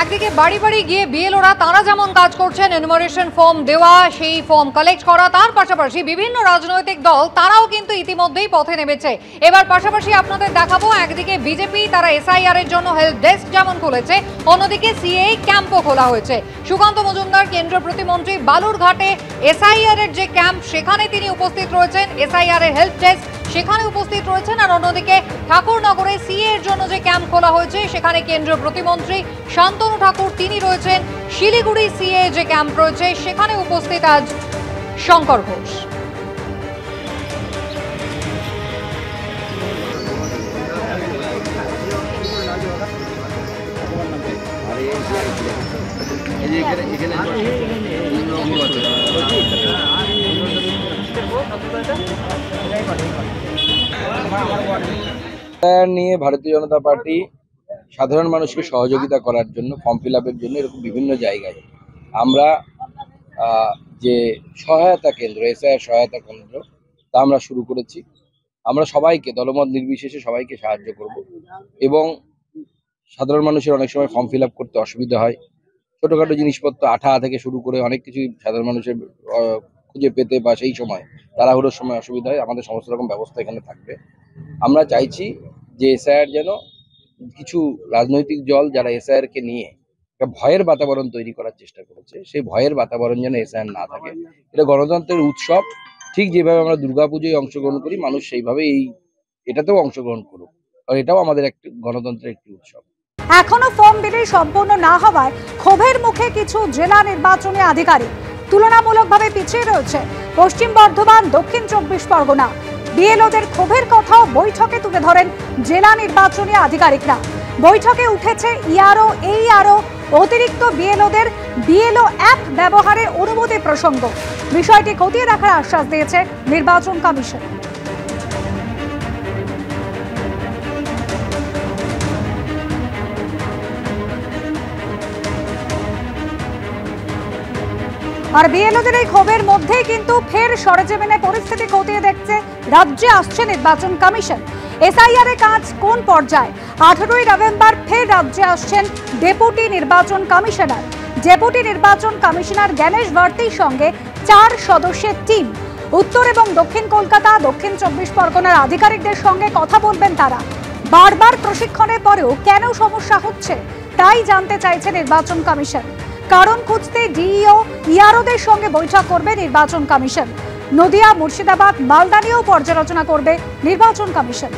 একদিকে বাড়ি বাড়ি গিয়ে বিএলওরা তারা যেমন কাজ করছেন, এনুমারেশন ফর্ম দেওয়া, সেই ফর্ম কালেক্ট করা, তার পাশাপাশি বিভিন্ন রাজনৈতিক দল তারাও কিন্তু ইতিমধ্যেই পথে নেমেছে। এবার পাশাপাশি আপনাদের দেখাবো, একদিকে বিজেপি তারা এসআইআর এর জন্য হেল্প ডেস্ক যেমন খুলেছে, অন্যদিকে সিএ ক্যাম্পও খোলা হয়েছে। সুকান্ত মজুমদার কেন্দ্রীয় প্রতিমন্ত্রী বালুরঘাটে এসআইআর এর যে ক্যাম্প সেখানে তিনি উপস্থিত রয়েছেন, এসআইআর এর হেল্প ডেস্ক সেখানে উপস্থিত রয়েছেন, আর অন্যদিকে ঠাকুরনগরে সিএ এর জন্য যে ক্যাম্প খোলা হয়েছে সেখানে কেন্দ্রীয় প্রতিমন্ত্রী শান্তনু ঠাকুর তিনি রয়েছেন। শিলিগুড়ি সিএ যে ক্যাম্প রয়েছে সেখানে উপস্থিত আজ শঙ্কর ঘোষ। নিয়ে ভারতীয় জনতা পার্টি সাধারণ মানুষকে সহযোগিতা করার জন্য, ফর্ম ফিল আপের জন্য এরকম বিভিন্ন জায়গায় আমরা যে সহায়তা কেন্দ্র, এসআইআর সহায়তা কেন্দ্র তা আমরা শুরু করেছি। আমরা সবাইকে দলমত নির্বিশেষে সবাইকে সাহায্য করব এবং সাধারণ মানুষের অনেক সময় ফর্ম ফিল আপ করতে অসুবিধা হয়, ছোটোখাটো জিনিসপত্র আঠা থেকে শুরু করে অনেক কিছুই সাধারণ মানুষের খুঁজে পেতে বা সেই সময় তাড়াহুড়োর সময় অসুবিধা হয়। আমাদের সমস্ত রকম ব্যবস্থা এখানে থাকবে। আমরা চাইছি যে এসআইআর যেন কিছু রাজনৈতিক দল যারা এসআইআর কে নিয়ে একটা ভয়ের বাতাবরণ তৈরি করার চেষ্টা করেছে, সেই ভয়ের বাতাবরণ যেন এসআইআর না থাকে। এটা গণতন্ত্রের উৎসব, ঠিক যেভাবে আমরা দুর্গাপুজোয় অংশগ্রহণ করি, মানুষ সেইভাবে এটাতেও অংশগ্রহণ করুক, আর এটাও আমাদের একটি গণতন্ত্রের একটি উৎসব। এখনো ফর্ম বিলি সম্পূর্ণ না হওয়ায় ক্ষোভের মুখে কিছু জেলা নির্বাচনী আধিকারিক। তুলনামূলকভাবে পিছিয়ে রয়েছে পশ্চিম বর্ধমান, দক্ষিণ 24 পরগনা। বিএলওদের ক্ষোভের কথাও বৈঠকে তুলে ধরেন জেলা নির্বাচনী আধিকারিকরা। বৈঠকে উঠেছে ইআরও, এইআরও, অতিরিক্ত বিএলওদের বিএলও অ্যাপ ব্যবহারে অনুমতি প্রসঙ্গ। বিষয়টি খতিয়ে দেখার আশ্বাস দিয়েছে নির্বাচন কমিশন। আর বিএলওদের এই ক্ষোভের মধ্যেই কিন্তু ফের সরেজমিনে পরিস্থিতি খতিয়ে দেখছে রাজ্যে আসছে নির্বাচন কমিশন। এসআইআর এর কাজ কোন পর্যায়ে? 18ই নভেম্বর ফের রাজ্যে আসছেন ডেপুটি নির্বাচন কমিশনার। ডেপুটি নির্বাচন কমিশনার জ্ঞানেশ ভারতীর সঙ্গে 4 সদস্যের টিম উত্তর এবং দক্ষিণ কলকাতা, দক্ষিণ 24 পরগনার আধিকারিকদের সঙ্গে কথা বলবেন তারা। বারবার প্রশিক্ষণের পরেও কেন সমস্যা হচ্ছে তাই জানতে চাইছে নির্বাচন কমিশন। কারণ খুঁজতে ডিইও, ইআরওদের সঙ্গে বৈঠক করবে নির্বাচন কমিশন। নদিয়া, মুর্শিদাবাদ, মালদা নিয়েও পর্যালোচনা করবে নির্বাচন কমিশন।